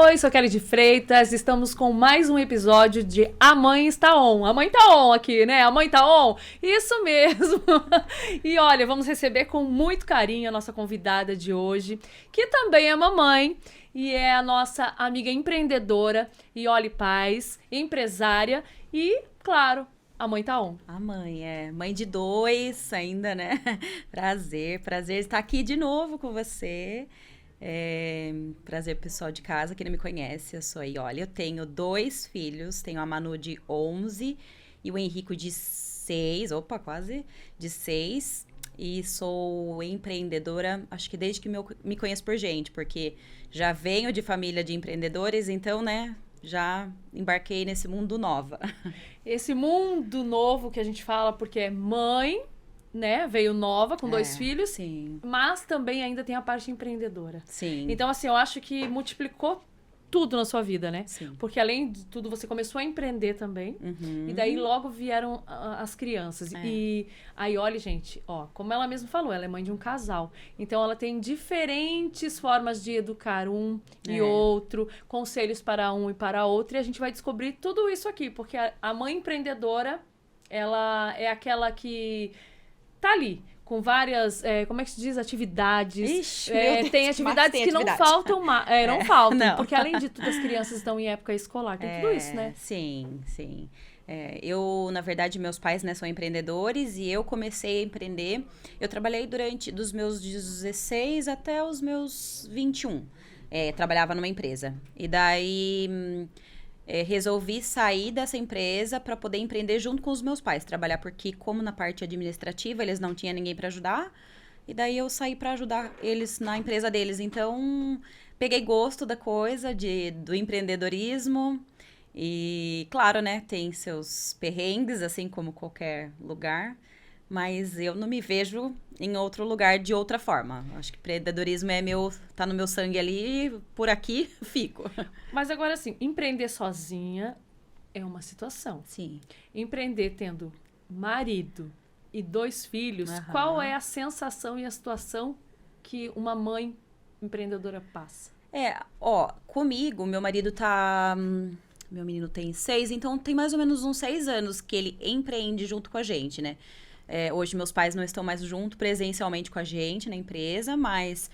Oi, sou Kelly de Freitas, estamos com mais um episódio de A Mãe Está On. A mãe tá on aqui, né? A mãe tá on? Isso mesmo! E olha, vamos receber com muito carinho a nossa convidada de hoje, que também é mamãe e é a nossa amiga empreendedora, Iole Paz, empresária e, claro, a mãe tá on. A mãe, mãe de dois ainda, né? Prazer estar aqui de novo com você. Prazer pessoal de casa que não me conhece, eu sou a Iole. Eu tenho 2 filhos, tenho a Manu de 11 e o Henrico de 6, quase, de 6. E sou empreendedora, acho que desde que me conheço por gente, porque já venho de família de empreendedores, então, né, já embarquei nesse mundo nova. Esse mundo novo que a gente fala porque é mãe, né? Veio nova, com 2 filhos. Sim. Mas também ainda tem a parte empreendedora. Sim. Então, assim, eu acho que multiplicou tudo na sua vida, né? Sim. Porque além de tudo, você começou a empreender também. Uhum. E daí logo vieram as crianças. E a Iole, gente, como ela mesma falou, ela é mãe de um casal. Então, ela tem diferentes formas de educar um e outro, conselhos para um e para outro. E a gente vai descobrir tudo isso aqui. Porque a mãe empreendedora, ela é aquela que tá ali, com várias, como é que se diz? Atividades. Ixi, tem atividades que não faltam, não faltam. Não. Porque além de tudo, as crianças estão em época escolar. Tem tudo isso, né? Sim. Eu, na verdade, meus pais, né, são empreendedores e eu comecei a empreender. Eu trabalhei dos meus 16 até os meus 21. Trabalhava numa empresa. E daí... resolvi sair dessa empresa para poder empreender junto com os meus pais, trabalhar porque como na parte administrativa eles não tinham ninguém para ajudar, e daí eu saí para ajudar eles na empresa deles. Então, peguei gosto da coisa, do empreendedorismo e, claro, né, tem seus perrengues, assim como qualquer lugar, mas eu não me vejo em outro lugar de outra forma. Acho que empreendedorismo tá no meu sangue ali, por aqui fico. Mas agora, assim, empreender sozinha é uma situação. Sim. Empreender tendo marido e 2 filhos, qual é a sensação e a situação que uma mãe empreendedora passa? Comigo, meu marido tá... Meu menino tem 6, então tem mais ou menos uns 6 anos que ele empreende junto com a gente, né? Hoje meus pais não estão mais junto presencialmente com a gente na empresa, mas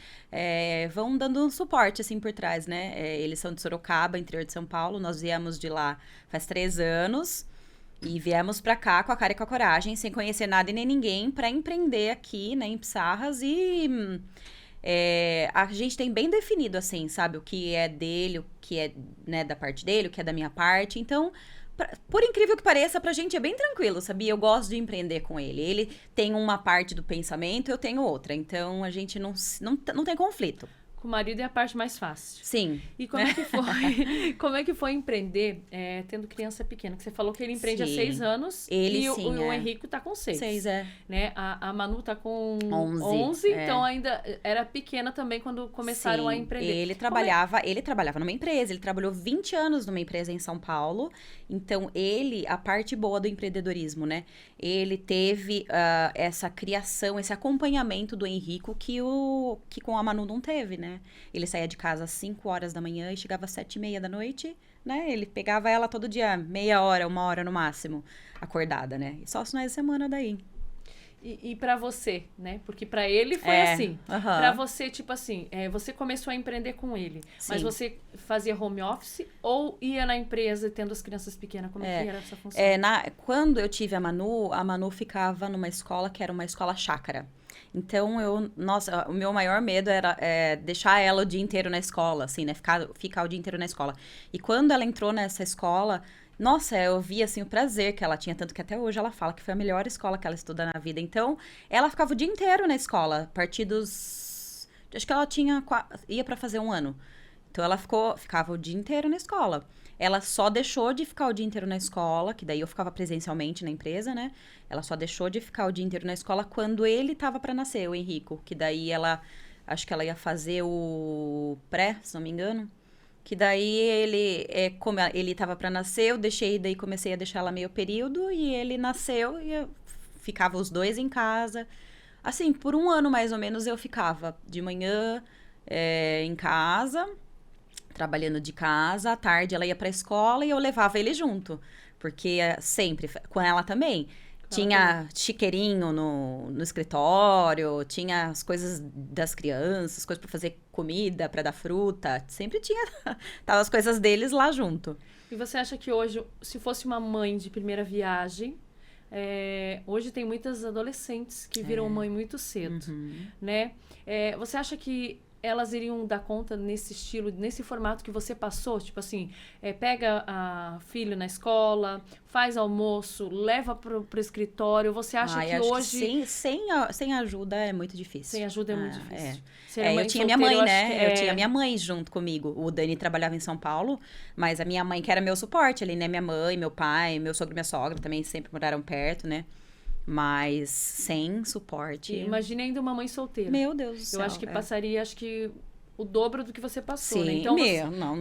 vão dando um suporte assim por trás, né? Eles são de Sorocaba, interior de São Paulo. Nós viemos de lá faz 3 anos e viemos pra cá com a cara e com a coragem, sem conhecer nada e nem ninguém, pra empreender aqui, né, em Pissarras. E a gente tem bem definido, assim, sabe? O que é dele, o que é, né, da parte dele, o que é da minha parte. Então... Por incrível que pareça, pra gente é bem tranquilo, sabia? Eu gosto de empreender com ele. Ele tem uma parte do pensamento, eu tenho outra. Então, a gente não tem conflito. Com o marido é a parte mais fácil. Sim. E como é que foi, como é que foi empreender tendo criança pequena? Que você falou que ele empreende há 6 anos. Ele, e sim, o Henrico tá com 6. 6, né? A Manu tá com 11, então ainda era pequena também quando começaram a empreender. Ele trabalhava numa empresa, ele trabalhou 20 anos numa empresa em São Paulo. Então, a parte boa do empreendedorismo, né? Ele teve essa criação, esse acompanhamento do Henrico que com a Manu não teve, né? Ele saía de casa às 5 horas da manhã e chegava às 7h30 da noite, né? Ele pegava ela todo dia, meia hora, 1 hora no máximo, acordada, né? E só os finais de semana daí. E pra você, né? Porque pra ele foi assim. Pra você, tipo assim, você começou a empreender com ele. Sim. Mas você fazia home office ou ia na empresa tendo as crianças pequenas? Como é que era essa função? Quando eu tive a Manu ficava numa escola que era uma escola chácara. Então, o meu maior medo era deixar ela o dia inteiro na escola, assim, né? Ficar o dia inteiro na escola. E quando ela entrou nessa escola, nossa, eu vi, assim, o prazer que ela tinha. Tanto que até hoje ela fala que foi a melhor escola que ela estuda na vida. Então, ela ficava o dia inteiro na escola, a partir dos... Acho que ela ia pra fazer 1 ano. Então, ela ficava o dia inteiro na escola. Ela só deixou de ficar o dia inteiro na escola, que daí eu ficava presencialmente na empresa, né? Ela só deixou de ficar o dia inteiro na escola quando ele tava pra nascer, o Henrico. Que daí acho que ela ia fazer o pré, se não me engano. Que daí como ele tava pra nascer, daí comecei a deixar ela meio período, e ele nasceu e ficava os 2 em casa. Assim, por 1 ano mais ou menos eu ficava de manhã em casa. trabalhando de casa, à tarde ela ia pra escola e eu levava ele junto. Porque sempre, com ela também. Tinha chiqueirinho no escritório, tinha as coisas das crianças, coisas pra fazer comida, pra dar fruta. Sempre tinha tava as coisas deles lá junto. E você acha que hoje, se fosse uma mãe de primeira viagem, hoje tem muitas adolescentes que viram mãe muito cedo, né? Você acha que elas iriam dar conta nesse estilo, nesse formato que você passou? Tipo assim, pega a filha na escola, faz almoço, leva pro escritório. Você acha que hoje... Que sem ajuda é muito difícil. Sem ajuda é muito difícil. Eu tinha minha mãe, né? Eu tinha minha mãe junto comigo. O Dani trabalhava em São Paulo, mas a minha mãe que era meu suporte ali, né? Minha mãe, meu pai, meu sogro e minha sogra também sempre moraram perto, né? Mas sem suporte. Imagine ainda uma mãe solteira. Meu Deus do céu. Eu acho que passaria, o dobro do que você passou, né? Então,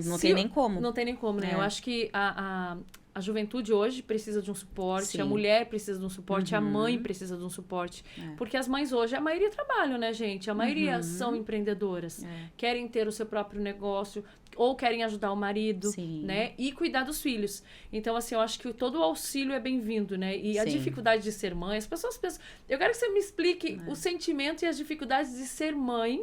não tem nem como. Não tem nem como, né? Eu acho que a juventude hoje precisa de um suporte, a mulher precisa de um suporte, a mãe precisa de um suporte. Porque as mães hoje, a maioria trabalham, né, gente? A maioria são empreendedoras. Querem ter o seu próprio negócio, ou querem ajudar o marido, né? E cuidar dos filhos. Então, assim, eu acho que todo o auxílio é bem-vindo, né? E a dificuldade de ser mãe, as pessoas pensam... Eu quero que você me explique o sentimento e as dificuldades de ser mãe,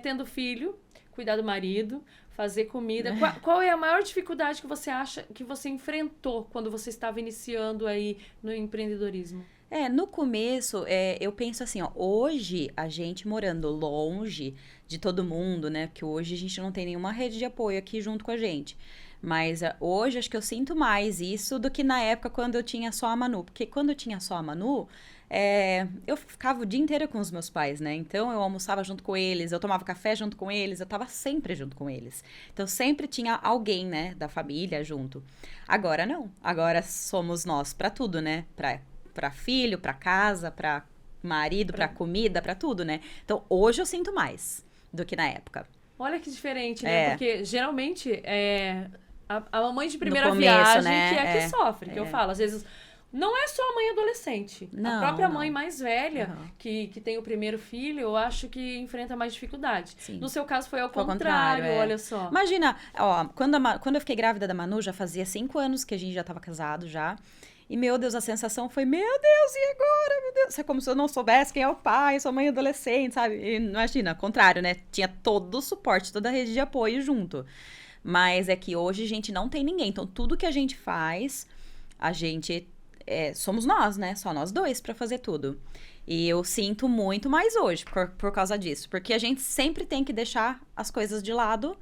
tendo filho, cuidar do marido, fazer comida. Qual é a maior dificuldade que você acha que você enfrentou quando você estava iniciando aí no empreendedorismo? No começo, eu penso assim, ó, hoje a gente morando longe de todo mundo, né? Porque hoje a gente não tem nenhuma rede de apoio aqui junto com a gente. Mas hoje acho que eu sinto mais isso do que na época quando eu tinha só a Manu. Porque quando eu tinha só a Manu, eu ficava o dia inteiro com os meus pais, né? Então eu almoçava junto com eles, eu tomava café junto com eles, eu tava sempre junto com eles. Então sempre tinha alguém, né, da família junto. Agora não. Agora somos nós pra tudo, né? Pra filho, pra casa, pra marido, pra comida, pra tudo, né? Então hoje eu sinto mais do que na época. Olha que diferente, né? Porque geralmente a mamãe de primeira começo, viagem né? que sofre, que eu falo. Às vezes, não é só a mãe adolescente. Não, a própria mãe mais velha, que tem o primeiro filho, eu acho que enfrenta mais dificuldade. Sim. No seu caso, foi ao contrário, olha só. Imagina, ó, quando eu fiquei grávida da Manu, já fazia 5 anos que a gente já tava casado já. E, meu Deus, a sensação foi, meu Deus, e agora? Meu Deus, é como se eu não soubesse quem é o pai, sua mãe adolescente, sabe? E, imagina, ao contrário, né? Tinha todo o suporte, toda a rede de apoio junto. Mas é que hoje a gente não tem ninguém. Então, tudo que a gente faz, a gente... somos nós, né? Só nós dois pra fazer tudo. E eu sinto muito mais hoje por causa disso. Porque a gente sempre tem que deixar as coisas de lado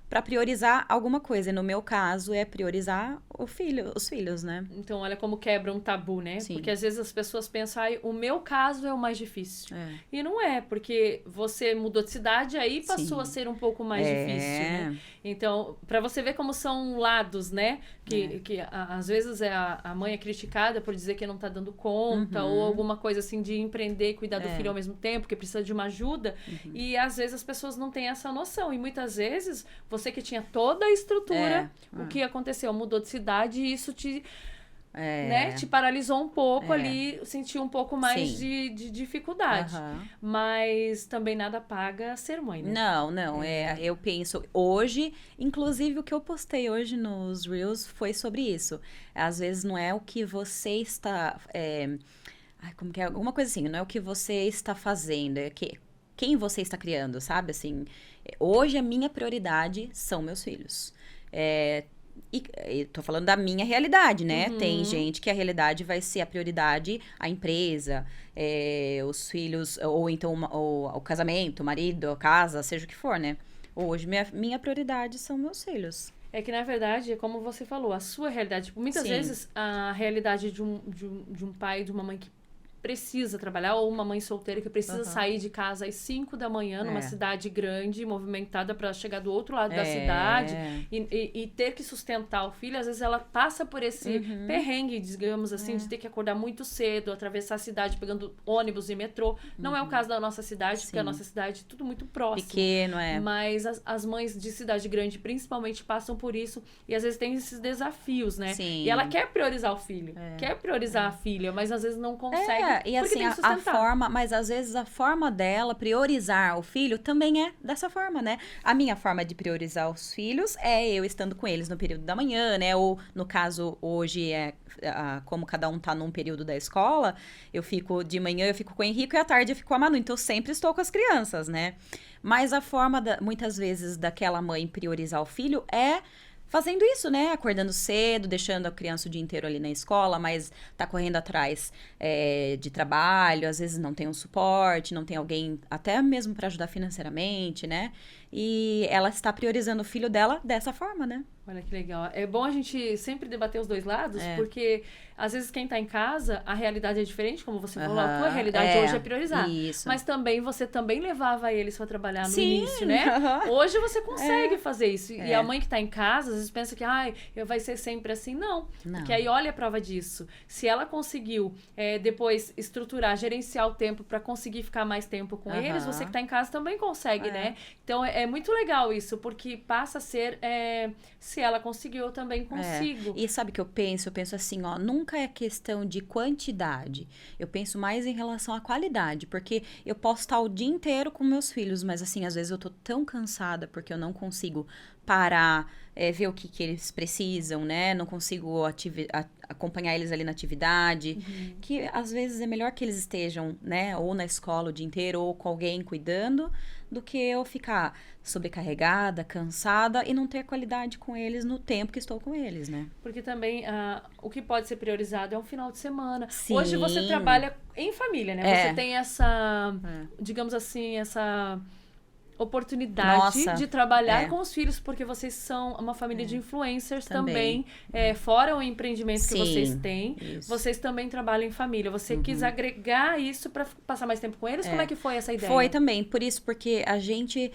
pra priorizar alguma coisa. E no meu caso, é priorizar os filhos, né? Então, olha como quebra um tabu, né? Sim. Porque às vezes as pessoas pensam, o meu caso é o mais difícil. E não é, porque você mudou de cidade, aí passou a ser um pouco mais difícil, né? Então, pra você ver como são lados, né? Que às vezes a mãe é criticada por dizer que não tá dando conta, ou alguma coisa assim de empreender e cuidar do filho ao mesmo tempo, que precisa de uma ajuda. E às vezes as pessoas não têm essa noção. E muitas vezes, você que tinha toda a estrutura, o que aconteceu? Mudou de cidade e isso te paralisou um pouco ali, sentiu um pouco mais de dificuldade. Mas também nada paga ser mãe, né? Não, eu penso, hoje, inclusive o que eu postei hoje nos Reels foi sobre isso. Às vezes não é o que você está, como que é? Alguma coisa assim, não é o que você está fazendo, é quem você está criando, sabe? Assim, hoje a minha prioridade são meus filhos. E tô falando da minha realidade, né? Tem gente que a realidade vai ser a prioridade, a empresa, os filhos, ou então o casamento, o marido, a casa, seja o que for, né? Hoje, minha prioridade são meus filhos. É que, na verdade, é como você falou, a sua realidade. Tipo, muitas vezes, a realidade de um pai e de uma mãe que precisa trabalhar, ou uma mãe solteira que precisa sair de casa às 5 da manhã numa cidade grande, movimentada para chegar do outro lado da cidade e ter que sustentar o filho, às vezes ela passa por esse perrengue, digamos assim, de ter que acordar muito cedo, atravessar a cidade pegando ônibus e metrô. Não é o caso da nossa cidade, porque a nossa cidade é tudo muito próximo. Pequeno, Mas as mães de cidade grande, principalmente, passam por isso e às vezes tem esses desafios, né? Sim. E ela quer priorizar o filho, quer priorizar a filha, mas às vezes não consegue E assim, a forma, mas às vezes a forma dela priorizar o filho também é dessa forma, né? A minha forma de priorizar os filhos é eu estando com eles no período da manhã, né? Ou, no caso, hoje como cada um tá num período da escola, de manhã eu fico com o Henrique e à tarde eu fico com a Manu. Então, eu sempre estou com as crianças, né? Mas a forma, muitas vezes, daquela mãe priorizar o filho é fazendo isso, né? Acordando cedo, deixando a criança o dia inteiro ali na escola, mas tá correndo atrás de trabalho, às vezes não tem um suporte, não tem alguém até mesmo para ajudar financeiramente, né? E ela está priorizando o filho dela dessa forma, né? Olha que legal. É bom a gente sempre debater os dois lados, porque às vezes quem tá em casa, a realidade é diferente, como você falou, a tua realidade hoje é priorizar. Isso. Mas também você também levava eles para trabalhar no início, né? Hoje você consegue fazer isso. E a mãe que tá em casa, às vezes pensa que vai ser sempre assim. Não. Porque aí olha a prova disso. Se ela conseguiu depois estruturar, gerenciar o tempo para conseguir ficar mais tempo com eles, você que tá em casa também consegue, né? Então é muito legal isso, porque passa a ser se ela conseguiu, eu também consigo. E sabe o que eu penso? Eu penso assim, nunca é questão de quantidade. Eu penso mais em relação à qualidade, porque eu posso estar o dia inteiro com meus filhos, mas assim, às vezes eu tô tão cansada porque eu não consigo parar, ver o que eles precisam, né? Não consigo acompanhar eles ali na atividade, que às vezes é melhor que eles estejam, né? Ou na escola o dia inteiro, ou com alguém cuidando, do que eu ficar sobrecarregada, cansada e não ter qualidade com eles no tempo que estou com eles, né? Porque também o que pode ser priorizado é um final de semana. Sim. Hoje você trabalha em família, né? Você tem essa, digamos assim, essa oportunidade de trabalhar com os filhos, porque vocês são uma família de influencers também. Fora o empreendimento que vocês têm, vocês também trabalham em família. Você quis agregar isso para passar mais tempo com eles? Como é que foi essa ideia? Foi também, por isso, porque a gente,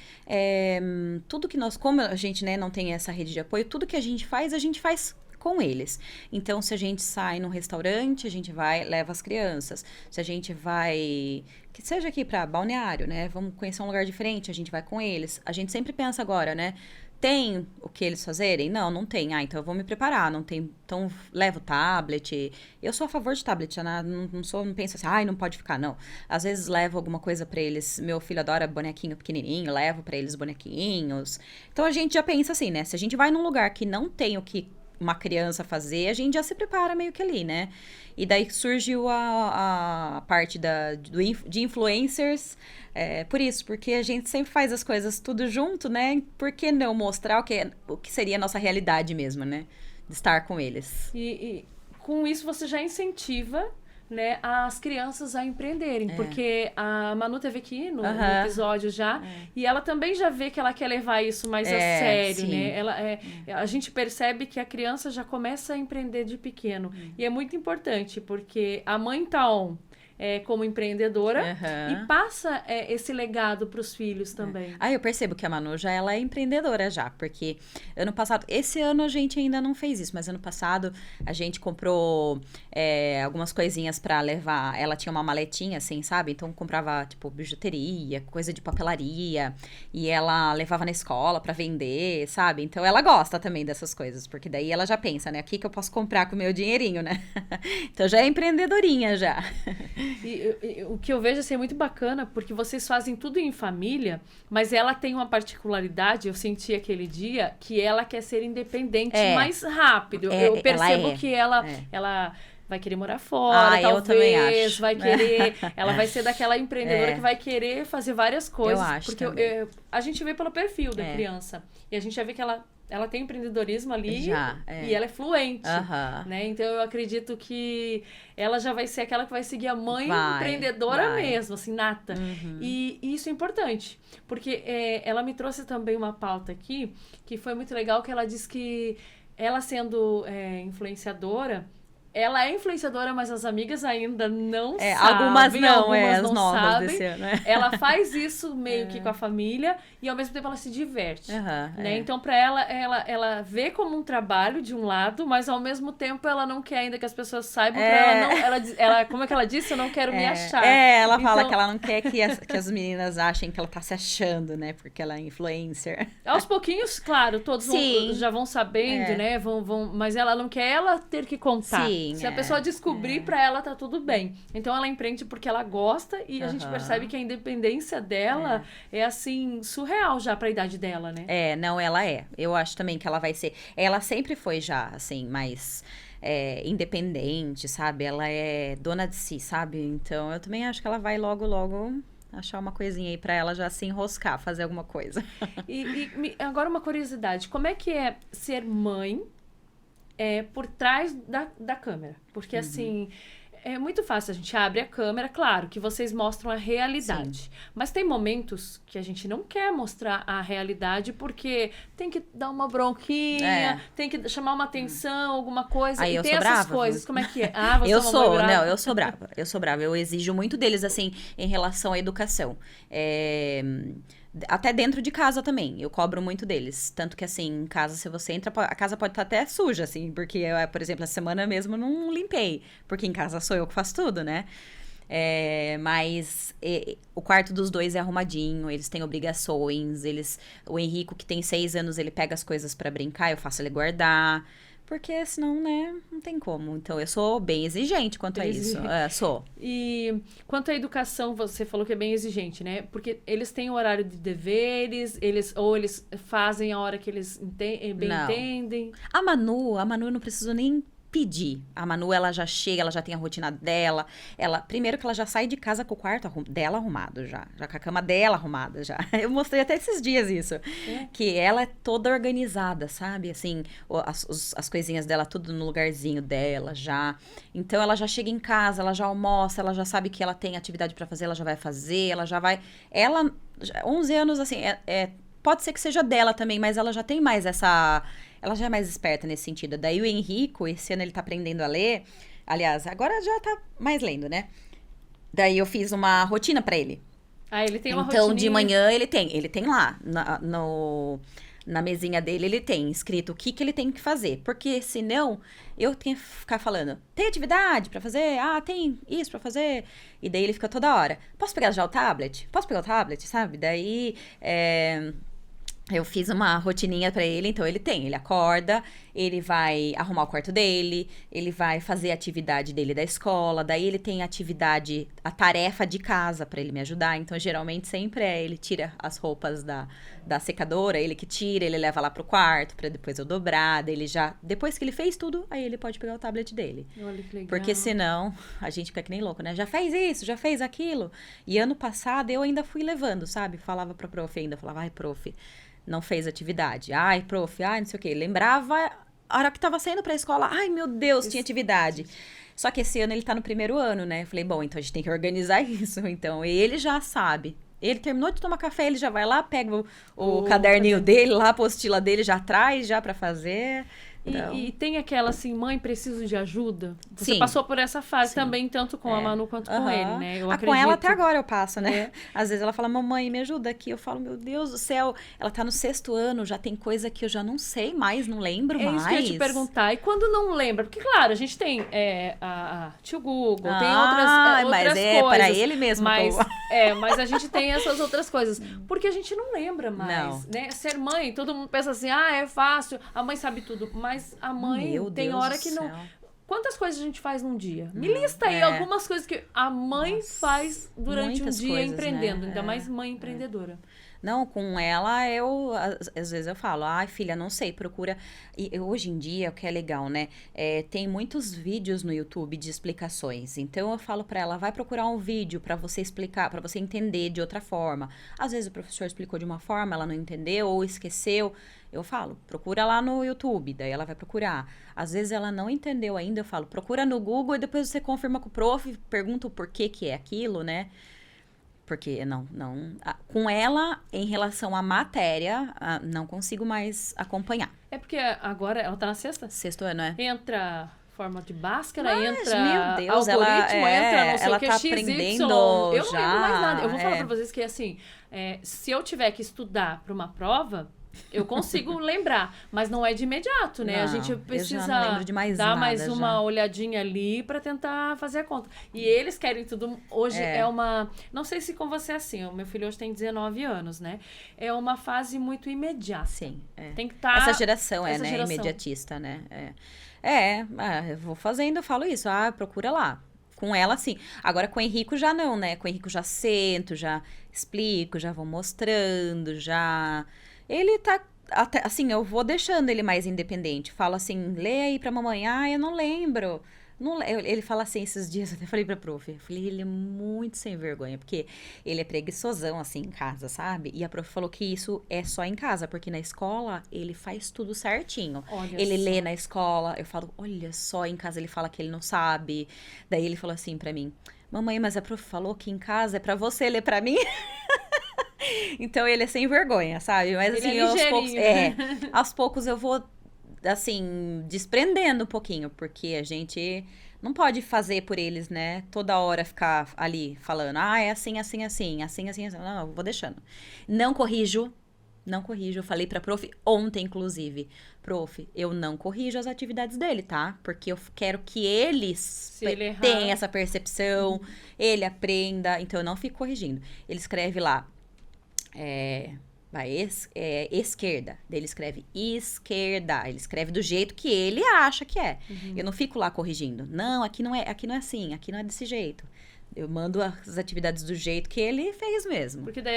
tudo que nós, como a gente, né, não tem essa rede de apoio, tudo que a gente faz com eles. Então, se a gente sai num restaurante, a gente leva as crianças. Se a gente vai, que seja aqui para Balneário, né? Vamos conhecer um lugar diferente, a gente vai com eles. A gente sempre pensa agora, né? Tem o que eles fazerem? Não tem. Então eu vou me preparar. Não tem, então levo tablet. Eu sou a favor de tablet, não penso assim, não pode ficar, não. Às vezes levo alguma coisa pra eles. Meu filho adora bonequinho pequenininho, levo pra eles bonequinhos. Então a gente já pensa assim, né? Se a gente vai num lugar que não tem o que uma criança fazer, a gente já se prepara meio que ali, né? E daí surgiu a parte de influencers, por isso, porque a gente sempre faz as coisas tudo junto, né? Por que não mostrar o que seria a nossa realidade mesmo, né? De estar com eles. E com isso você já incentiva, né, as crianças a empreenderem, porque a Manu teve aqui no episódio já, e ela também já vê que ela quer levar isso mais a sério, né? A gente percebe que a criança já começa a empreender de pequeno, e é muito importante, porque a mãe tá como empreendedora e passa esse legado para os filhos também. Eu percebo que a Manu ela é empreendedora já, porque esse ano a gente ainda não fez isso, mas ano passado a gente comprou algumas coisinhas para levar. Ela tinha uma maletinha assim, sabe? Então comprava tipo bijuteria, coisa de papelaria, e ela levava na escola para vender, sabe? Então ela gosta também dessas coisas, porque daí ela já pensa, né? O que eu posso comprar com o meu dinheirinho, né? Então já é empreendedorinha já. E o que eu vejo assim, é muito bacana, porque vocês fazem tudo em família, mas ela tem uma particularidade, eu senti aquele dia, que ela quer ser independente mais rápido. Eu percebo que ela vai querer morar fora, talvez, eu também acho. Vai querer... Ela vai ser daquela empreendedora que vai querer fazer várias coisas. Eu acho porque a gente vê pelo perfil da criança. E a gente já vê que ela tem empreendedorismo ali e ela é fluente, né? Então, eu acredito que ela já vai ser aquela que vai seguir a mãe empreendedora mesmo, assim, nata. E isso é importante, porque ela me trouxe também uma pauta aqui, que foi muito legal, que ela disse que ela sendo influenciadora, ela é influenciadora, mas as amigas ainda não sabem. Algumas não as novas sabem. Desse ano. Ela faz isso meio que com a família e ao mesmo tempo ela se diverte. Né? Então, para ela vê como um trabalho de um lado, mas ao mesmo tempo ela não quer ainda que as pessoas saibam. Ela como é que ela disse? Eu não quero me achar. Ela fala que ela não quer que as meninas achem que ela tá se achando, né? Porque ela é influencer. Aos pouquinhos, claro, todos já vão sabendo, né? Mas ela não quer ela ter que contar. Sim, Se a pessoa descobrir, pra ela tá tudo bem. Então ela empreende porque ela gosta e a gente percebe que a independência dela é assim, surreal já pra idade dela, né? Não, ela é. Eu acho também que ela vai ser. Ela sempre foi já, assim, mais independente, sabe? Ela é dona de si, sabe? Então eu também acho que ela vai logo, logo achar uma coisinha aí pra ela já se enroscar, fazer alguma coisa. Agora uma curiosidade, como é que é ser mãe por trás da câmera? Porque assim, é muito fácil, a gente abre a câmera, claro que vocês mostram a realidade. Sim. Mas tem momentos que a gente não quer mostrar a realidade porque tem que dar uma bronquinha, tem que chamar uma atenção, alguma coisa. Aí e eu tem sou essas brava, coisas, como é que é? Ah, você eu é uma mãe brava. Não, eu sou brava. Eu sou brava. Eu exijo muito deles, assim, em relação à educação. Até dentro de casa também, eu cobro muito deles. Tanto que, assim, em casa, se você entra, a casa pode estar até suja, assim, porque, por exemplo, essa semana mesmo eu não limpei, porque em casa sou eu que faço tudo, né? Mas o quarto dos dois é arrumadinho, eles têm obrigações, o Henrico, que tem 6 anos, ele pega as coisas pra brincar, eu faço ele guardar. Porque senão, né, não tem como. Então, eu sou bem exigente quanto a isso. Sou. E quanto à educação, você falou que é bem exigente, né? Porque eles têm o horário de deveres, eles fazem a hora que eles entendem. A Manu eu não preciso nem pedir. A Manu, ela já chega, ela já tem a rotina dela. Primeiro que ela já sai de casa com o quarto dela arrumado já com a cama dela arrumada já. Eu mostrei até esses dias isso. Que ela é toda organizada, sabe? Assim, as coisinhas dela tudo no lugarzinho dela já. Então, ela já chega em casa, ela já almoça, ela já sabe que ela tem atividade pra fazer, ela já vai fazer, ela já vai... 11 anos, assim, pode ser que seja dela também, mas ela já tem mais essa... Ela já é mais esperta nesse sentido. Daí o Henrico, esse ano ele tá aprendendo a ler. Aliás, agora já tá mais lendo, né? Daí eu fiz uma rotina pra ele. Ele tem uma rotina. Então, de manhã ele tem lá, na mesinha dele, ele tem escrito o que ele tem que fazer. Porque senão, eu tenho que ficar falando, tem atividade pra fazer? Ah, tem isso pra fazer? E daí ele fica toda hora, posso pegar já o tablet? Posso pegar o tablet, sabe? Daí, eu fiz uma rotininha pra ele, então ele acorda, ele vai arrumar o quarto dele, ele vai fazer a atividade dele da escola, daí ele tem a tarefa de casa pra ele me ajudar, então geralmente sempre ele tira as roupas da secadora, ele que tira, ele leva lá pro quarto pra depois eu dobrar, depois que ele fez tudo, aí ele pode pegar o tablet dele. Olha que legal. Porque senão, a gente fica que nem louco, né? Já fez isso, já fez aquilo. E ano passado eu ainda fui levando, sabe? Falava pra prof ainda, falava, ai, prof, não fez atividade. Ai, prof, não sei o quê. Lembrava a hora que tava saindo pra escola. Ai, meu Deus, tinha atividade. Só que esse ano ele tá no primeiro ano, né? Eu falei, bom, então a gente tem que organizar isso. Então, ele já sabe. Ele terminou de tomar café, ele já vai lá, pega o caderninho dele lá, a apostila dele, já traz já pra fazer. Então... E tem aquela assim, mãe, preciso de ajuda? Você Sim. passou por essa fase também, tanto com a Manu quanto com ele, né? Eu acredito. Com ela até agora eu passo, né? Às vezes ela fala, mamãe, me ajuda aqui. Eu falo, meu Deus do céu. Ela tá no 6º ano, já tem coisa que eu já não sei mais, não lembro mais. É isso que eu ia te perguntar. E quando não lembra? Porque, claro, a gente tem a tio Google, tem outras mas coisas. para ele mesmo. Mas a gente tem essas outras coisas. Porque a gente não lembra mais, não. né? Ser mãe, todo mundo pensa assim, é fácil, a mãe sabe tudo. Mas a mãe tem hora que não... Quantas coisas a gente faz num dia? Me lista aí algumas coisas que a mãe faz durante um dia empreendendo. Né? Ainda mais mãe empreendedora. Não, com ela, às vezes eu falo, ai, filha, não sei, procura. E hoje em dia, o que é legal, né? Tem muitos vídeos no YouTube de explicações. Então, eu falo pra ela, vai procurar um vídeo pra você explicar, pra você entender de outra forma. Às vezes o professor explicou de uma forma, ela não entendeu ou esqueceu. Eu falo, procura lá no YouTube, daí ela vai procurar. Às vezes ela não entendeu ainda, eu falo, procura no Google e depois você confirma com o prof, pergunta o porquê que é aquilo, né? Porque com ela, em relação à matéria, não consigo mais acompanhar. É porque agora ela tá na 6º ano, né? Entra forma de Bhaskara, entra meu Deus, algoritmo, entra não sei ela o que, tá XY. aprendendo Eu não lembro já, mais nada. Eu vou falar pra vocês que, assim, se eu tiver que estudar pra uma prova, Eu consigo lembrar, mas não é de imediato, né? A gente precisa eu já não lembro de mais dar nada mais uma já. olhadinha ali para tentar fazer a conta. E eles querem tudo. Hoje é uma. Não sei se com você é assim. O meu filho hoje tem 19 anos, né? É uma fase muito imediata. Sim. Tem que estar. Essa geração né? Geração. Imediatista, né? Eu vou fazendo, eu falo isso. Procura lá. Com ela, sim. Agora, com o Henrico já não, né? Com o Henrico já sento, já explico, já vou mostrando, já... Ele tá... Até, assim, eu vou deixando ele mais independente. Falo assim, lê aí pra mamãe. Eu não lembro. Ele fala assim, esses dias, eu até falei pra prof. Eu falei, ele é muito sem vergonha, porque ele é preguiçosão, assim, em casa, sabe? E a prof falou que isso é só em casa, porque na escola ele faz tudo certinho. Ele lê na escola, eu falo, olha só, em casa ele fala que ele não sabe. Daí ele falou assim pra mim, mamãe, mas a prof falou que em casa é pra você ler pra mim? Então ele é sem vergonha, sabe? Mas assim, ele é aos poucos, né? aos poucos eu vou assim, desprendendo um pouquinho, porque a gente não pode fazer por eles, né? Toda hora ficar ali falando, é assim, assim, assim, assim, assim, assim. Não, eu vou deixando. Não corrijo. Eu falei pra prof ontem, inclusive. Prof, eu não corrijo as atividades dele, tá? Porque eu quero que eles tenham essa percepção, ele aprenda, então eu não fico corrigindo. Ele escreve lá, esquerda. Daí ele escreve esquerda. Ele escreve do jeito que ele acha que é. Eu não fico lá corrigindo. Não, aqui não é assim, aqui não é desse jeito. Eu mando as atividades do jeito que ele fez mesmo. Porque daí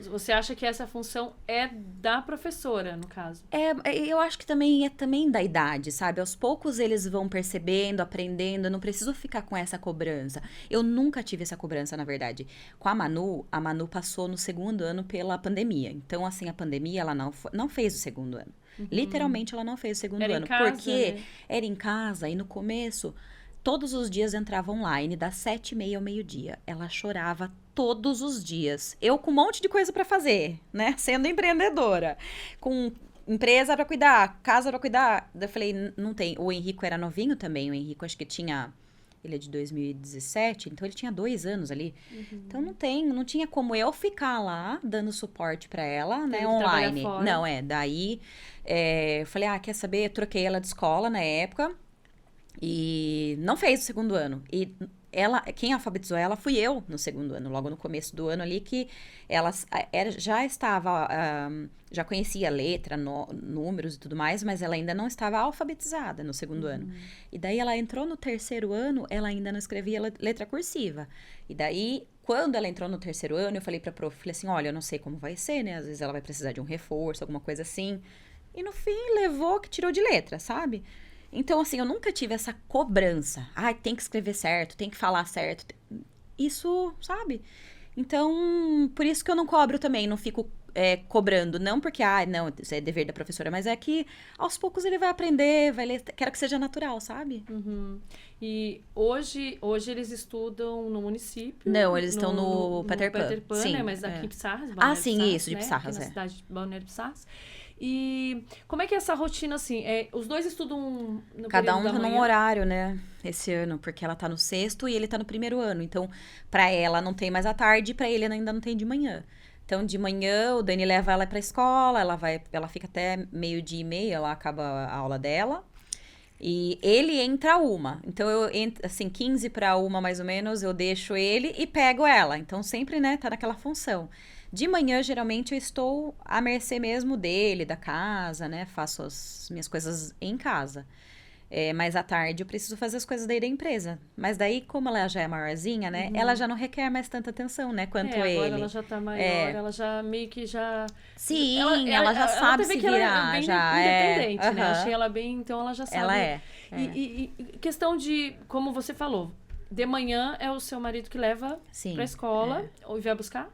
você acha que essa função é da professora, no caso? Eu acho que também é também da idade, sabe? Aos poucos eles vão percebendo, aprendendo. Eu não preciso ficar com essa cobrança. Eu nunca tive essa cobrança, na verdade. Com a Manu passou no segundo ano pela pandemia. Então, assim, a pandemia, ela não fez o segundo ano. Literalmente, ela não fez o segundo ano. Casa, porque né? era em casa e no começo... Todos os dias entrava online, das 7h30 ao meio-dia. Ela chorava todos os dias. Eu com um monte de coisa pra fazer, né? Sendo empreendedora. Com empresa pra cuidar, casa pra cuidar. Eu falei, não tem. O Henrico era novinho também. O Henrico acho que tinha... Ele é de 2017, então ele tinha 2 anos ali. Então não tinha como eu ficar lá dando suporte pra ela, né? Online. Não, daí eu falei, quer saber? Eu troquei ela de escola na época. E não fez o segundo ano. E quem alfabetizou ela fui eu no segundo ano, logo no começo do ano ali, que ela já estava, já conhecia letra, números e tudo mais, mas ela ainda não estava alfabetizada no segundo ano. E daí ela entrou no terceiro ano, ela ainda não escrevia letra cursiva. E daí, quando ela entrou no terceiro ano, eu falei pra prof, falei assim, olha, eu não sei como vai ser, né? Às vezes ela vai precisar de um reforço, alguma coisa assim. E no fim, levou que tirou de letra, sabe? Então, assim, eu nunca tive essa cobrança. Tem que escrever certo, tem que falar certo. Isso, sabe? Então, por isso que eu não cobro também, não fico cobrando. Não porque, não, isso é dever da professora, mas é que aos poucos ele vai aprender, vai ler. Quero que seja natural, sabe? E hoje eles estudam no município? Não, eles estão no Peter Pan. Peter Pan, sim, né? Mas aqui em Pissarras, isso, de Pissarras, aqui na cidade de Balneário Pissarras. E como é que é essa rotina, assim? Os dois estudam no Cada um período da tá manhã? num horário, né? Esse ano, porque ela tá no 6º e ele tá no 1º ano. Então, pra ela não tem mais à tarde, pra ele ainda não tem de manhã. Então, de manhã, o Dani leva ela pra escola, ela fica até 12:30, ela acaba a aula dela. E ele entra 1. Então, eu entro, assim, 15 para 1, mais ou menos, eu deixo ele e pego ela. Então, sempre, né, tá naquela função. De manhã, geralmente, eu estou à mercê mesmo dele, da casa, né? Faço as minhas coisas em casa. Mas à tarde eu preciso fazer as coisas daí da empresa. Mas daí, como ela já é maiorzinha, né? Ela já não requer mais tanta atenção, né? Quanto ele. Agora ela já tá maior, ela já meio que já... Sim, ela já sabe se virar. Ela é bem já independente, né? Achei ela bem... Então, ela já sabe. Ela é. E questão de, como você falou, de manhã é o seu marido que leva pra escola ou vai buscar?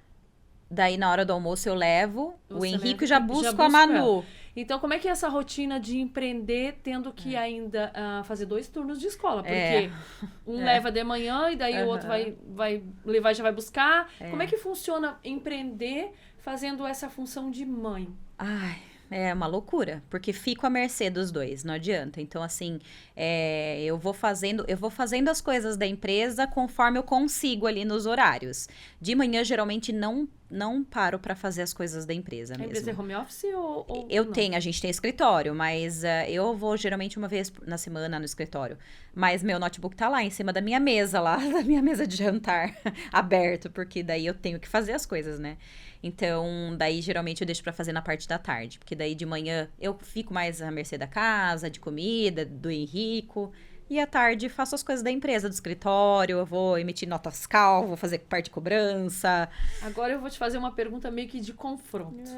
Daí, na hora do almoço, eu levo o Henrique e já busco a ela. Manu. Então, como é que é essa rotina de empreender, tendo que ainda fazer 2 turnos de escola? Porque leva de manhã e daí o outro vai levar e já vai buscar. Como é que funciona empreender fazendo essa função de mãe? É uma loucura, porque fico à mercê dos dois, não adianta. Então, assim, eu vou fazendo as coisas da empresa conforme eu consigo ali nos horários. De manhã, geralmente, não não paro para fazer as coisas da empresa mesmo. A empresa é home office ou A gente tem escritório, mas eu vou geralmente uma vez na semana no escritório. Mas meu notebook tá lá em cima da minha mesa, lá, da minha mesa de jantar, aberto, porque daí eu tenho que fazer as coisas, né? Então, daí geralmente eu deixo pra fazer na parte da tarde, porque daí de manhã eu fico mais à mercê da casa, de comida, do Henrico. E à tarde faço as coisas da empresa, do escritório, eu vou emitir nota fiscal, vou fazer parte de cobrança. Agora eu vou te fazer uma pergunta meio que de confronto.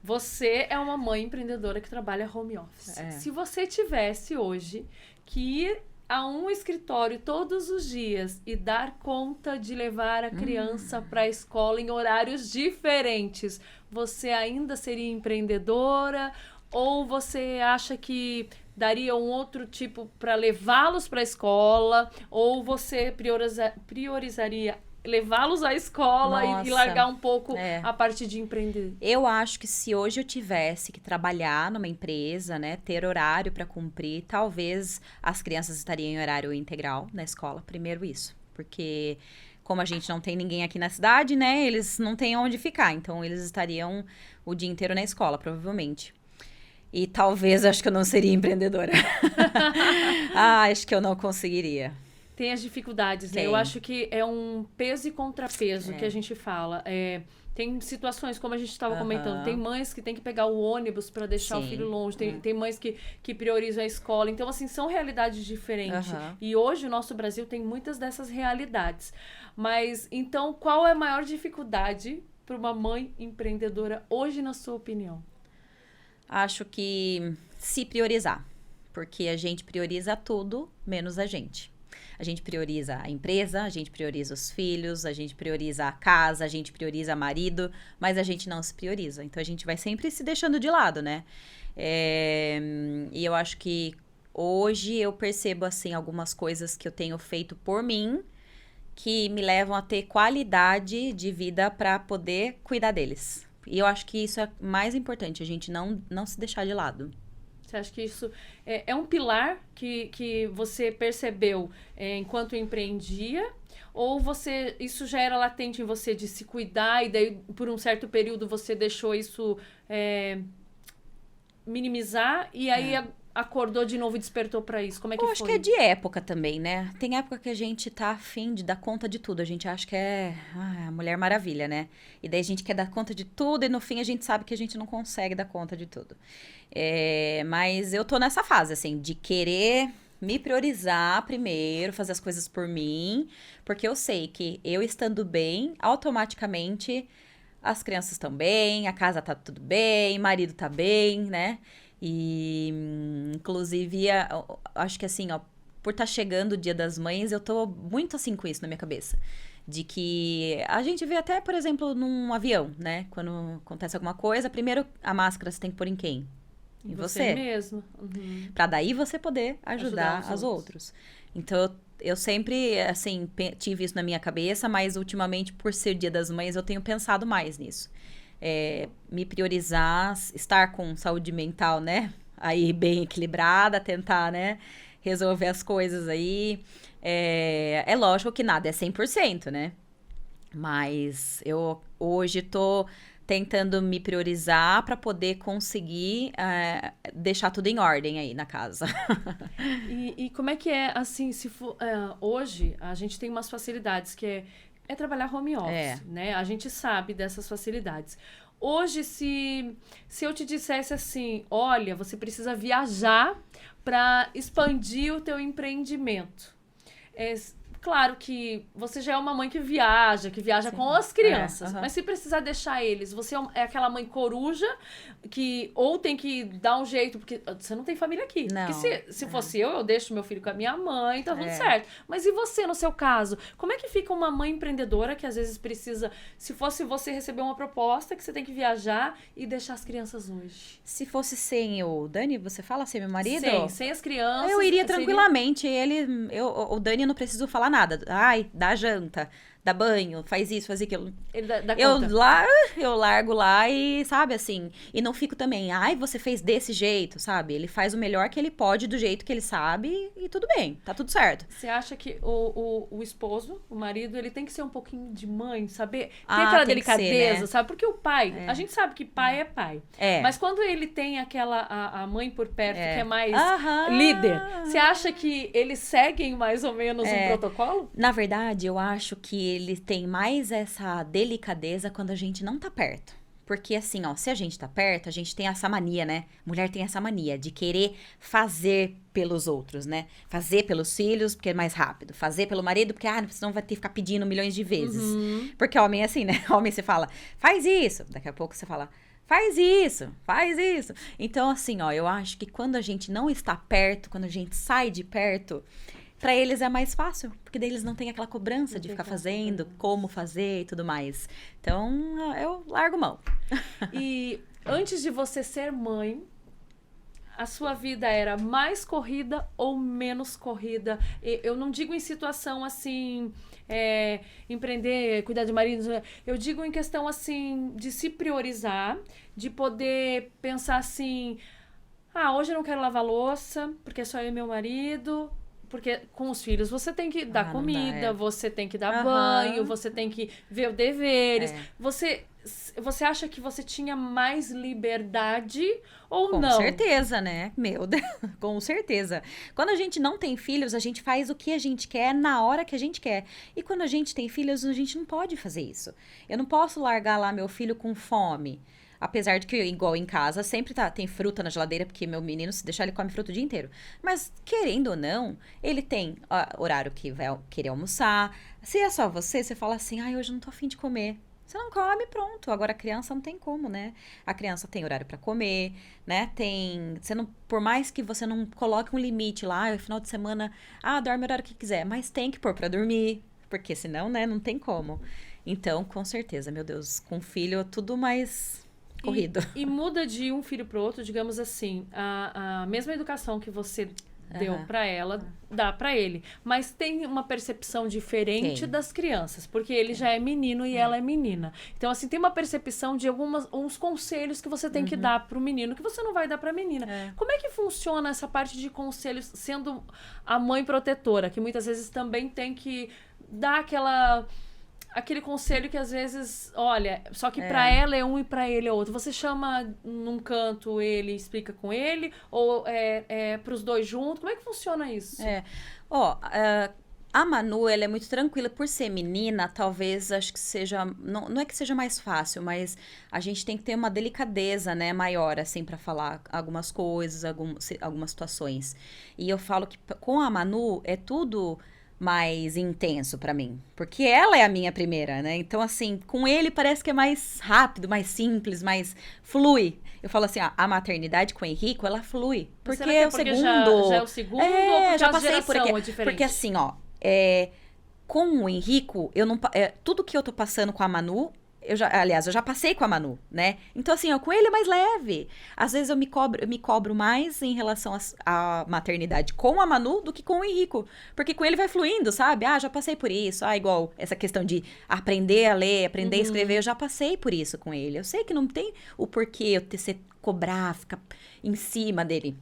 Você é uma mãe empreendedora que trabalha home office. Se você tivesse hoje que ir a um escritório todos os dias e dar conta de levar a criança para a escola em horários diferentes, você ainda seria empreendedora? Ou você acha que daria um outro tipo para levá-los para a escola? Ou você priorizaria levá-los à escola e largar um pouco a parte de empreender? Eu acho que se hoje eu tivesse que trabalhar numa empresa, né, ter horário para cumprir, talvez as crianças estariam em horário integral na escola. Primeiro isso, porque como a gente não tem ninguém aqui na cidade, né, eles não têm onde ficar, então eles estariam o dia inteiro na escola, provavelmente. E talvez, acho que eu não seria empreendedora. Acho que eu não conseguiria. Tem as dificuldades, né? Eu acho que é um peso e contrapeso que a gente fala. Tem situações, como a gente estava comentando, tem mães que têm que pegar o ônibus para deixar o filho longe, tem mães que priorizam a escola. Então, assim, são realidades diferentes. E hoje o nosso Brasil tem muitas dessas realidades. Mas, então, qual é a maior dificuldade para uma mãe empreendedora hoje, na sua opinião? Acho que se priorizar, porque a gente prioriza tudo, menos a gente. A gente prioriza a empresa, a gente prioriza os filhos, a gente prioriza a casa, a gente prioriza o marido, mas a gente não se prioriza. Então, a gente vai sempre se deixando de lado, né? E eu acho que hoje eu percebo, assim, algumas coisas que eu tenho feito por mim que me levam a ter qualidade de vida para poder cuidar deles. E eu acho que isso é mais importante, a gente não se deixar de lado. Você acha que isso é um pilar que você percebeu enquanto empreendia? Ou isso já era latente em você de se cuidar e daí por um certo período você deixou isso minimizar e aí acordou de novo e despertou pra isso? Como é que foi? Eu acho que é de época também, né? Tem época que a gente tá afim de dar conta de tudo. A gente acha que é a Mulher Maravilha, né? E daí a gente quer dar conta de tudo e no fim a gente sabe que a gente não consegue dar conta de tudo. Mas eu tô nessa fase, assim, de querer me priorizar primeiro, fazer as coisas por mim, porque eu sei que eu estando bem, automaticamente as crianças estão bem, a casa tá tudo bem, o marido tá bem, né? E, inclusive, acho que assim, ó, por estar chegando o Dia das Mães, eu tô muito assim com isso na minha cabeça. De que a gente vê até, por exemplo, num avião, né? Quando acontece alguma coisa, primeiro a máscara você tem que pôr em quem? Em você mesmo. Pra daí você poder ajudar os outros. Então, eu sempre, assim, tive isso na minha cabeça, mas ultimamente, por ser Dia das Mães, eu tenho pensado mais nisso. Me priorizar, estar com saúde mental, né? Aí bem equilibrada, tentar, né? Resolver as coisas aí. É lógico que nada é 100%, né? Mas eu hoje tô tentando me priorizar para poder conseguir deixar tudo em ordem aí na casa. E como é que é, assim, se for, hoje a gente tem umas facilidades que é trabalhar home office, né? A gente sabe dessas facilidades. Hoje, se eu te dissesse assim, olha, você precisa viajar para expandir o teu empreendimento. Claro que você já é uma mãe que viaja Sim. com as crianças. Mas se precisar deixar eles, você é aquela mãe coruja que ou tem que dar um jeito, porque você não tem família aqui. Não. Porque se fosse eu deixo meu filho com a minha mãe, tá tudo certo. Mas e você, no seu caso? Como é que fica uma mãe empreendedora que às vezes precisa... Se fosse você receber uma proposta que você tem que viajar e deixar as crianças hoje? Se fosse sem o Dani, você fala sem meu marido? Sem as crianças. Eu iria tranquilamente. O Dani, eu não preciso falar nada. Ai, dá janta. dá banho, faz isso, faz aquilo. Ele dá Eu conta. eu largo lá e, sabe, assim, e não fico também, ai, você fez desse jeito, sabe? Ele faz o melhor que ele pode, do jeito que ele sabe, e tudo bem, tá tudo certo. Você acha que o esposo, o marido, ele tem que ser um pouquinho de mãe, saber? Tem Ah, aquela tem que ser, delicadeza, né? sabe? Porque o pai, a gente sabe que pai é pai. É. Mas quando ele tem a mãe por perto, que é mais Aham. líder, você acha que eles seguem mais ou menos um protocolo? Na verdade, eu acho que ele tem mais essa delicadeza quando a gente não tá perto. Porque assim, ó, se a gente tá perto, a gente tem essa mania, né? Mulher tem essa mania de querer fazer pelos outros, né? Fazer pelos filhos, porque é mais rápido. Fazer pelo marido, porque, senão vai ter que ficar pedindo milhões de vezes. Porque homem é assim, né? Homem você fala, faz isso. Daqui a pouco você fala, faz isso, faz isso. Então, assim, ó, eu acho que quando a gente não está perto, quando a gente sai de perto, pra eles é mais fácil, porque daí eles não têm aquela cobrança de ficar fazendo, como fazer e tudo mais. Então, eu largo mão. E antes de você ser mãe, a sua vida era mais corrida ou menos corrida? Eu não digo em situação assim, empreender, cuidar de marido. Eu digo em questão assim, de se priorizar, de poder pensar assim, hoje eu não quero lavar louça, porque é só eu e meu marido. Porque com os filhos você tem que dar comida, você tem que dar banho, você tem que ver os deveres. Você acha que você tinha mais liberdade ou não? Com certeza, né? Meu Deus, com certeza. Quando a gente não tem filhos, a gente faz o que a gente quer na hora que a gente quer. E quando a gente tem filhos, a gente não pode fazer isso. Eu não posso largar lá meu filho com fome. Apesar de que, igual em casa, sempre tem fruta na geladeira, porque meu menino, se deixar, ele come fruta o dia inteiro. Mas, querendo ou não, ele tem horário que vai querer almoçar. Se é só você fala assim, hoje eu não tô afim de comer. Você não come, pronto. Agora, a criança não tem como, né? A criança tem horário pra comer, né? Por mais que você não coloque um limite lá, final de semana, dorme o horário que quiser. Mas tem que pôr pra dormir, porque senão, né, não tem como. Então, com certeza, meu Deus, com filho, tudo mais corrido. E muda de um filho pro outro, digamos assim, a mesma educação que você deu pra ela, dá pra ele. Mas tem uma percepção diferente das crianças, porque ele já é menino e ela é menina. Então, assim, tem uma percepção de uns conselhos que você tem que dar pro menino, que você não vai dar pra menina. Como é que funciona essa parte de conselhos, sendo a mãe protetora, que muitas vezes também tem que dar aquele conselho que às vezes, olha, só que pra ela é um e pra ele é outro. Você chama num canto, ele explica com ele, ou é pros dois juntos? Como é que funciona isso? A Manu, ela é muito tranquila. Por ser menina, talvez, acho que seja... Não é que seja mais fácil, mas a gente tem que ter uma delicadeza, né, maior, assim, pra falar algumas coisas, algumas situações. E eu falo que com a Manu, é tudo mais intenso pra mim, porque ela é a minha primeira, né? Então, assim, com ele parece que é mais rápido, mais simples, mais flui. Eu falo assim, a maternidade com o Henrico, ela flui, porque é o segundo. Já é o segundo ou porque já a passei por aqui. geração é diferente? Porque assim, com o Henrico, eu não, tudo que eu tô passando com a Manu, eu já passei com a Manu, né? Então, assim, com ele é mais leve. Às vezes eu me cobro mais em relação à maternidade com a Manu do que com o Henrico. Porque com ele vai fluindo, sabe? Já passei por isso. Igual essa questão de aprender a ler, aprender a escrever, eu já passei por isso com ele. Eu sei que não tem o porquê eu cobrar, ficar em cima dele.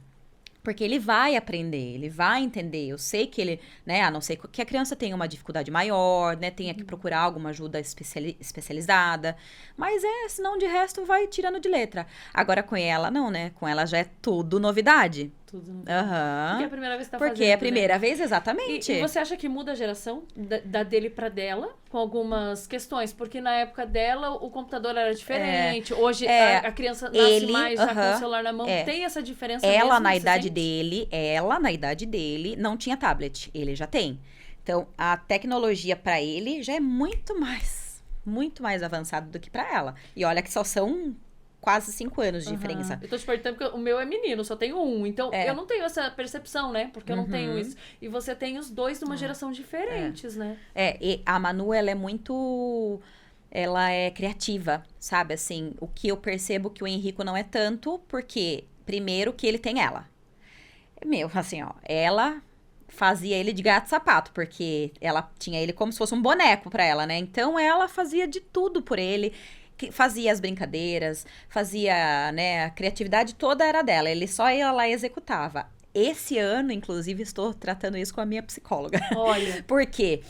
Porque ele vai aprender, ele vai entender. Eu sei que ele, né, a não ser que a criança tenha uma dificuldade maior, né, tenha que procurar alguma ajuda especializada. Mas senão de resto vai tirando de letra. Agora com ela, não, né? Com ela já é tudo novidade. Tudo. Aham. Porque é a primeira vez que tá Porque fazendo, é a primeira vez, exatamente. E você acha que muda a geração da dele pra dela? Com algumas questões? Porque na época dela, o computador era diferente. Hoje, a criança nasce mais já com o celular na mão. Tem essa diferença mesmo? Ela, na idade dele, não tinha tablet. Ele já tem. Então, a tecnologia pra ele já é muito mais avançada do que pra ela. E olha que só são quase 5 anos de diferença. Eu tô te perguntando porque o meu é menino, só tenho um. Então, eu não tenho essa percepção, né? Porque eu não tenho isso. E você tem os dois de uma geração diferentes, né? E a Manu, ela é muito... Ela é criativa, sabe? Assim, o que eu percebo que o Henrico não é tanto, porque, primeiro, que ele tem ela. Assim, ela fazia ele de gato e sapato, porque ela tinha ele como se fosse um boneco pra ela, né? Então ela fazia de tudo por ele, fazia as brincadeiras, fazia, né, a criatividade toda era dela, ele só ia lá e executava. Esse ano, inclusive, estou tratando isso com a minha psicóloga. Olha. Porque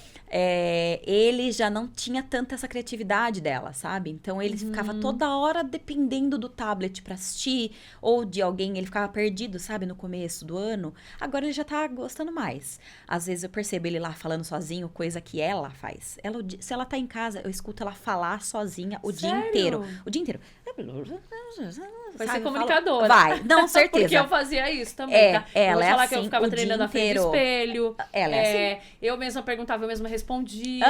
ele já não tinha tanta essa criatividade dela, sabe? Então, ele ficava toda hora dependendo do tablet pra assistir, ou de alguém, ele ficava perdido, sabe? No começo do ano. Agora, ele já tá gostando mais. Às vezes, eu percebo ele lá falando sozinho, coisa que ela faz. Se ela tá em casa, eu escuto ela falar sozinha o dia inteiro. O dia inteiro. Vai ser comunicadora. Vai, não, certeza. Porque eu fazia isso também, tá? Ela eu vou falar assim, que eu ficava treinando na frente do espelho. Ela é assim. Eu mesma perguntava, eu mesma respondia.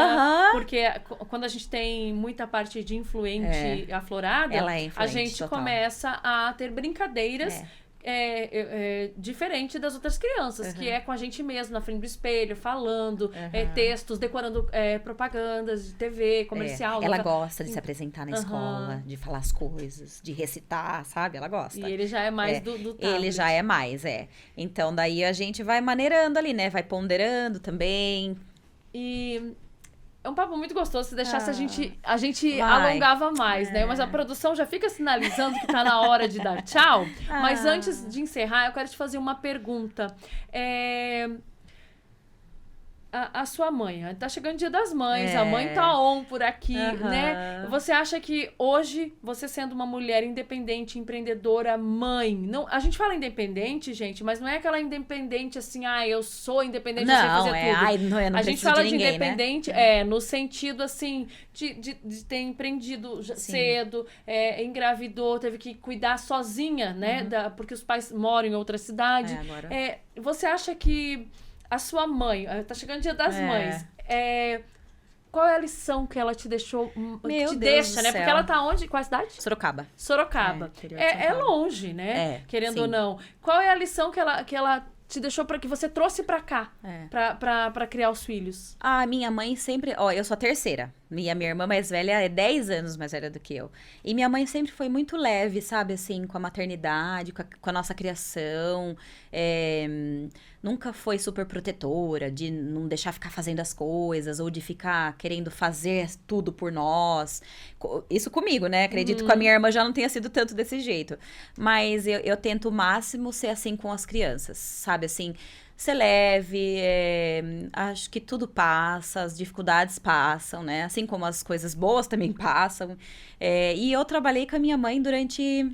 Porque quando a gente tem muita parte de influente aflorada, ela é a gente total. começa a ter brincadeiras diferente das outras crianças, que é com a gente mesmo, na frente do espelho, falando, textos, decorando propagandas de TV, comercial. Ela gosta de se apresentar na escola, de falar as coisas, de recitar, sabe? Ela gosta. E ele já é mais do tablet. Ele já é mais, Então, daí a gente vai maneirando ali, né? Vai ponderando também. E... é um papo muito gostoso. Se deixasse, a gente alongava mais, né? Mas a produção já fica sinalizando que tá na hora de dar tchau. Mas antes de encerrar, eu quero te fazer uma pergunta. A sua mãe, tá chegando o Dia das Mães, a mãe tá on por aqui, né? Você acha que hoje, você sendo uma mulher independente, empreendedora, mãe, não, a gente fala independente, gente, mas não é aquela independente assim, eu sou independente, eu sei fazer tudo. Eu não a gente fala de ninguém, independente, né? No sentido assim, de ter empreendido cedo, engravidou, teve que cuidar sozinha, né? Porque os pais moram em outra cidade. Você acha que a sua mãe, tá chegando o Dia das Mães, qual é a lição que ela te deixou, deixa, né? Porque ela tá onde? Qual a cidade? Sorocaba. É longe, né? Querendo ou não. Qual é a lição que ela te deixou para que você trouxe pra cá, pra criar os filhos? Minha mãe sempre... eu sou a terceira. Minha irmã mais velha é 10 anos mais velha do que eu. E minha mãe sempre foi muito leve, sabe? Assim, com a maternidade, com a nossa criação. Nunca foi super protetora, de não deixar ficar fazendo as coisas, ou de ficar querendo fazer tudo por nós. Isso comigo, né? Acredito que com a minha irmã já não tenha sido tanto desse jeito. Mas eu tento o máximo ser assim com as crianças, sabe? Assim, ser leve, acho que tudo passa, as dificuldades passam, né? Assim como as coisas boas também passam. E eu trabalhei com a minha mãe durante,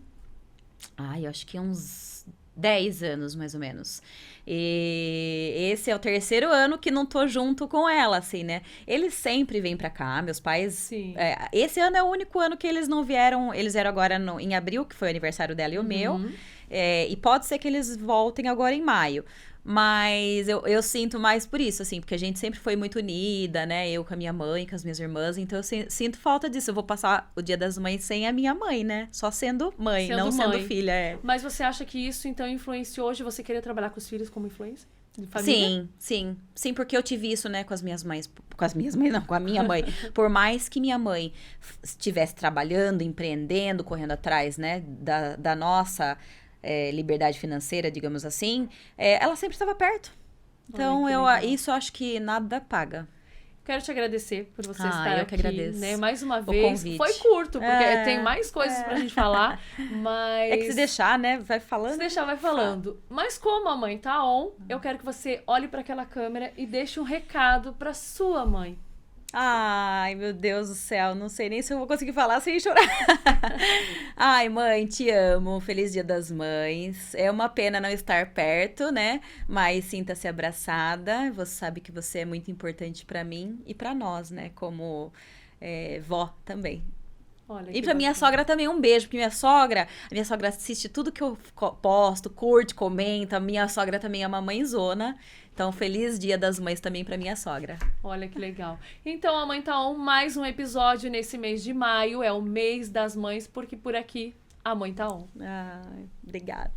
eu acho que uns 10 anos, mais ou menos. E esse é o terceiro ano que não tô junto com ela, assim, né? Eles sempre vêm pra cá, meus pais... Sim. Esse ano é o único ano que eles não vieram, eles vieram agora em abril, que foi o aniversário dela e o meu. E pode ser que eles voltem agora em maio. Mas eu sinto mais por isso, assim, porque a gente sempre foi muito unida, né? Eu com a minha mãe, com as minhas irmãs, então eu sinto falta disso. Eu vou passar o Dia das Mães sem a minha mãe, né? Só sendo mãe, não sendo filha. Mas você acha que isso, então, influenciou hoje você querer trabalhar com os filhos como influência? De família? Sim, porque eu tive isso, né, com as minhas mães, com a minha mãe. Por mais que minha mãe estivesse trabalhando, empreendendo, correndo atrás, né, da nossa... liberdade financeira, digamos assim, ela sempre estava perto. Então, isso eu acho que nada paga. Quero te agradecer por você estar eu aqui, que agradeço. né? Mais uma vez. Convite. Foi curto, porque tem mais coisas pra gente falar, mas... que se deixar, né? Vai falando. Se deixar, vai falando. Mas como a mãe tá on, eu quero que você olhe para aquela câmera e deixe um recado pra sua mãe. Ai, meu Deus do céu, não sei nem se eu vou conseguir falar sem chorar. Ai, mãe, te amo, feliz Dia das Mães. É uma pena não estar perto, né? Mas sinta-se abraçada. Você sabe que você é muito importante pra mim e pra nós, né? Como vó também. Olha, e pra minha sogra também, um beijo, porque a minha sogra assiste tudo que eu posto, curte, comenta. Minha sogra também é uma mãezona. Então, feliz Dia das Mães também pra minha sogra. Olha que legal. Então, a Mãe Tá On, mais um episódio nesse mês de maio. É o mês das mães, porque por aqui a Mãe Tá On. Obrigada.